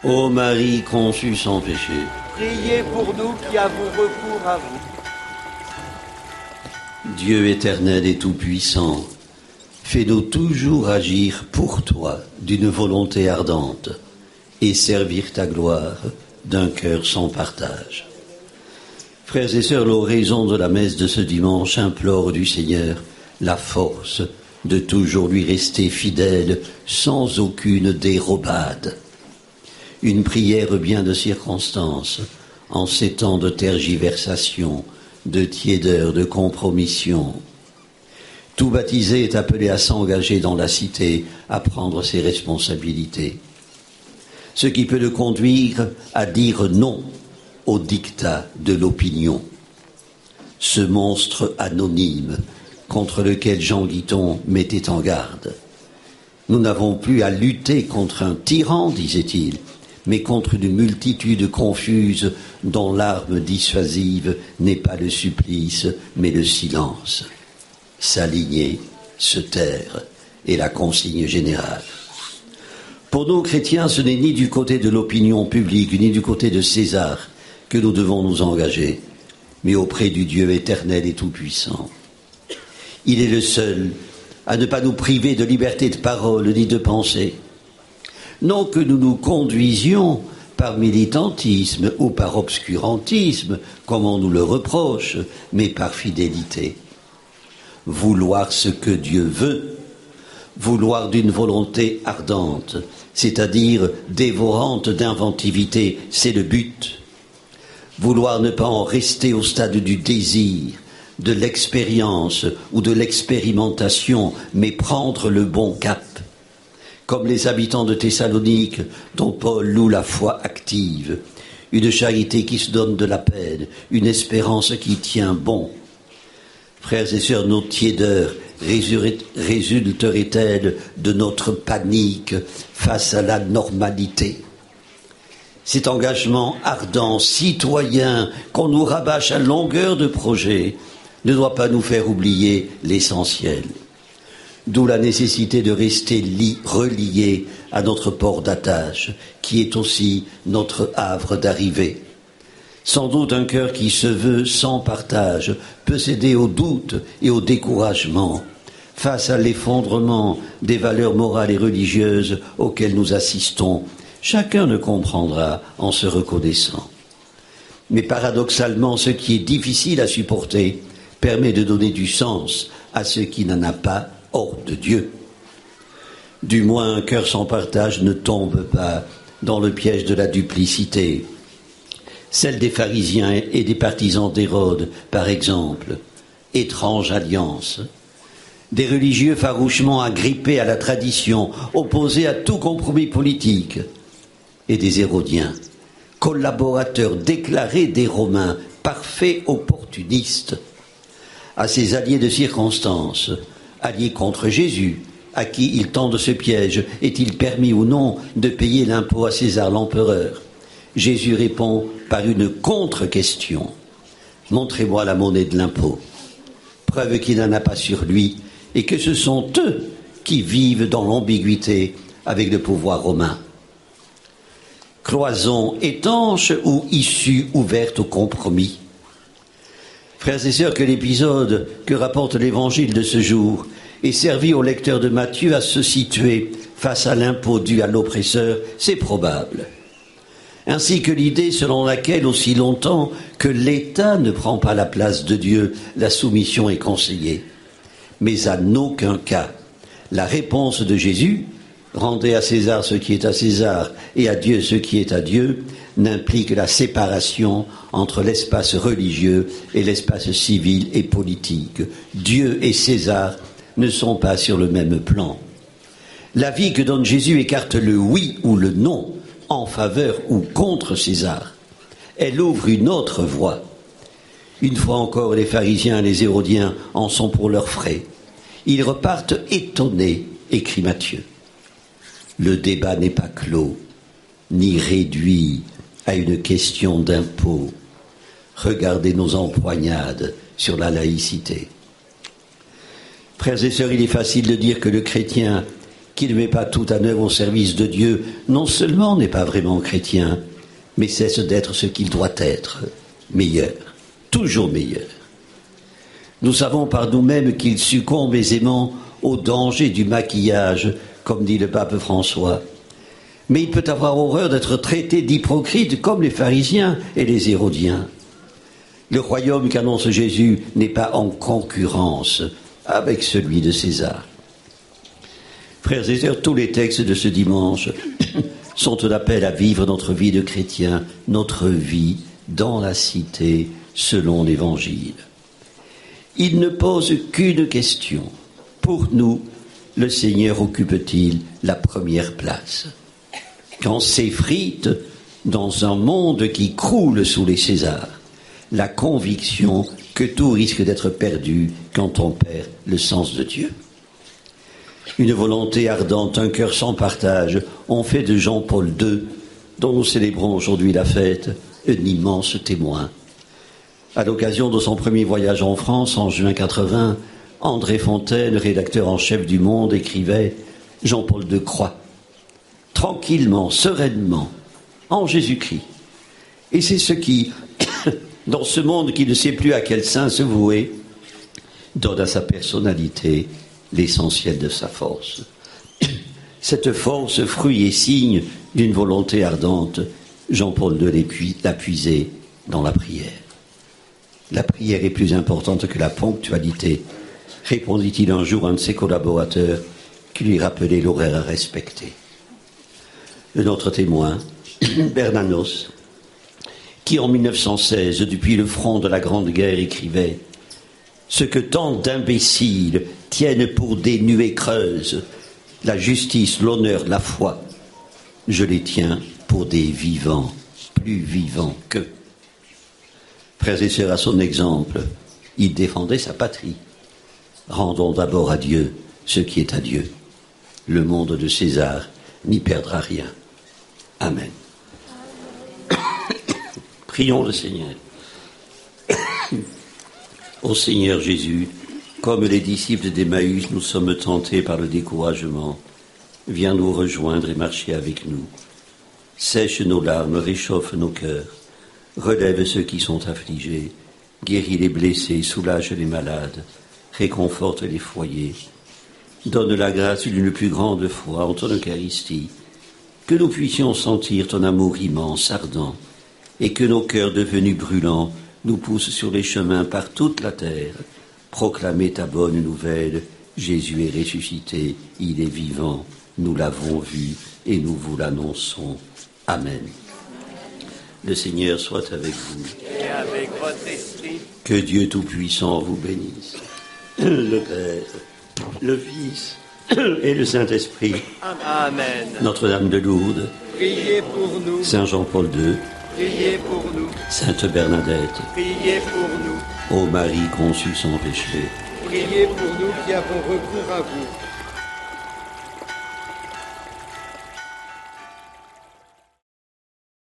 Ô Marie conçue sans péché, Priez pour nous qui avons recours à vous. Dieu éternel et tout-puissant, fais-nous toujours agir pour toi d'une volonté ardente et servir ta gloire d'un cœur sans partage. Frères et sœurs, l'oraison de la messe de ce dimanche implore du Seigneur la force de toujours lui rester fidèle sans aucune dérobade. Une prière bien de circonstance en ces temps de tergiversation, de tiédeur, de compromission. Tout baptisé est appelé à s'engager dans la cité, à prendre ses responsabilités. Ce qui peut le conduire à dire non au diktat de l'opinion. Ce monstre anonyme contre lequel Jean Guiton mettait en garde. Nous n'avons plus à lutter contre un tyran, disait-il, mais contre une multitude confuse dont l'arme dissuasive n'est pas le supplice, mais le silence. S'aligner, se taire, est la consigne générale. Pour nous, chrétiens, ce n'est ni du côté de l'opinion publique, ni du côté de César que nous devons nous engager, mais auprès du Dieu éternel et tout-puissant. Il est le seul à ne pas nous priver de liberté de parole ni de pensée. Non que nous nous conduisions par militantisme ou par obscurantisme, comme on nous le reproche, mais par fidélité. Vouloir ce que Dieu veut, vouloir d'une volonté ardente, c'est-à-dire dévorante d'inventivité, c'est le but. Vouloir ne pas en rester au stade du désir, de l'expérience ou de l'expérimentation, mais prendre le bon cap. Comme les habitants de Thessalonique, dont Paul loue la foi active, une charité qui se donne de la peine, une espérance qui tient bon. Frères et sœurs, nos tiédeurs résulteraient-elles de notre panique face à la normalité? Cet engagement ardent, citoyen, qu'on nous rabâche à longueur de projet, ne doit pas nous faire oublier l'essentiel. D'où la nécessité de rester relié à notre port d'attache, qui est aussi notre havre d'arrivée. Sans doute un cœur qui se veut sans partage peut céder au doute et au découragement face à l'effondrement des valeurs morales et religieuses auxquelles nous assistons. Chacun le comprendra en se reconnaissant. Mais paradoxalement, ce qui est difficile à supporter permet de donner du sens à ce qui n'en a pas hors de Dieu. Du moins, un cœur sans partage ne tombe pas dans le piège de la duplicité. Celle des pharisiens et des partisans d'Hérode, par exemple. Étrange alliance. Des religieux farouchement agrippés à la tradition, opposés à tout compromis politique. Et des Hérodiens, collaborateurs déclarés des Romains, parfaits opportunistes. À ces alliés de circonstance, alliés contre Jésus, à qui ils tendent ce piège, est-il permis ou non de payer l'impôt à César l'empereur? Jésus répond par une contre-question. Montrez-moi la monnaie de l'impôt. Preuve qu'il n'en a pas sur lui et que ce sont eux qui vivent dans l'ambiguïté avec le pouvoir romain. Cloison étanche ou issue ouverte au compromis? Frères et sœurs, que l'épisode que rapporte l'évangile de ce jour ait servi au lecteur de Matthieu à se situer face à l'impôt dû à l'oppresseur, c'est probable. Ainsi que l'idée selon laquelle, aussi longtemps que l'État ne prend pas la place de Dieu, la soumission est conseillée. Mais à aucun cas, la réponse de Jésus, rendez à César ce qui est à César et à Dieu ce qui est à Dieu, n'implique la séparation entre l'espace religieux et l'espace civil et politique. Dieu et César ne sont pas sur le même plan. L'avis que donne Jésus écarte le oui ou le non en faveur ou contre César. Elle ouvre une autre voie. Une fois encore, les pharisiens et les hérodiens en sont pour leurs frais. Ils repartent étonnés, écrit Matthieu. Le débat n'est pas clos, ni réduit à une question d'impôt. Regardez nos empoignades sur la laïcité. Frères et sœurs, il est facile de dire que le chrétien qui ne met pas tout en œuvre au service de Dieu, non seulement n'est pas vraiment chrétien, mais cesse d'être ce qu'il doit être, meilleur, toujours meilleur. Nous savons par nous-mêmes qu'il succombe aisément au danger du maquillage, comme dit le pape François. Mais il peut avoir horreur d'être traité d'hypocrite comme les pharisiens et les hérodiens. Le royaume qu'annonce Jésus n'est pas en concurrence avec celui de César. Frères et sœurs, tous les textes de ce dimanche sont un appel à vivre notre vie de chrétien, notre vie dans la cité selon l'Évangile. Il ne pose qu'une question. Pour nous, le Seigneur occupe-t-il la première place? Quand s'effrite, dans un monde qui croule sous les Césars, la conviction que tout risque d'être perdu quand on perd le sens de Dieu. Une volonté ardente, un cœur sans partage, ont fait de Jean-Paul II, dont nous célébrons aujourd'hui la fête, un immense témoin. À l'occasion de son premier voyage en France, en juin 80, André Fontaine, rédacteur en chef du Monde, écrivait « Jean-Paul II croit, tranquillement, sereinement, en Jésus-Christ. » Et c'est ce qui, dans ce monde qui ne sait plus à quel saint se vouer, donne à sa personnalité l'essentiel de sa force. Cette force, fruit et signe d'une volonté ardente, Jean-Paul II l'a puisée dans la prière. La prière est plus importante que la ponctualité, répondit-il un jour à un de ses collaborateurs qui lui rappelait l'horaire à respecter. Un autre témoin, Bernanos, qui en 1916, depuis le front de la Grande Guerre, écrivait « Ce que tant d'imbéciles tiennent pour des nuées creuses, la justice, l'honneur, la foi, je les tiens pour des vivants, plus vivants qu'eux. » Frères et sœurs, à son exemple, il défendait sa patrie. Rendons d'abord à Dieu ce qui est à Dieu. Le monde de César n'y perdra rien. Amen. Prions le Seigneur. Ô Seigneur Jésus, comme les disciples d'Emmaüs, nous sommes tentés par le découragement. Viens nous rejoindre et marcher avec nous. Sèche nos larmes, réchauffe nos cœurs. Relève ceux qui sont affligés. Guéris les blessés, soulage les malades. Réconforte les foyers. Donne la grâce d'une plus grande foi en ton Eucharistie. Que nous puissions sentir ton amour immense, ardent, et que nos cœurs devenus brûlants nous poussent sur les chemins par toute la terre. Proclamer ta bonne nouvelle. Jésus est ressuscité, il est vivant. Nous l'avons vu et nous vous l'annonçons. Amen. Le Seigneur soit avec vous. Et avec votre esprit. Que Dieu Tout-Puissant vous bénisse. Le Père, le Fils et le Saint-Esprit. Amen. Notre-Dame de Lourdes. Priez pour nous. Saint Jean-Paul II. Priez pour nous. Sainte Bernadette. Priez pour nous. Ô Marie conçue sans péché. Priez pour nous qui avons recours à vous.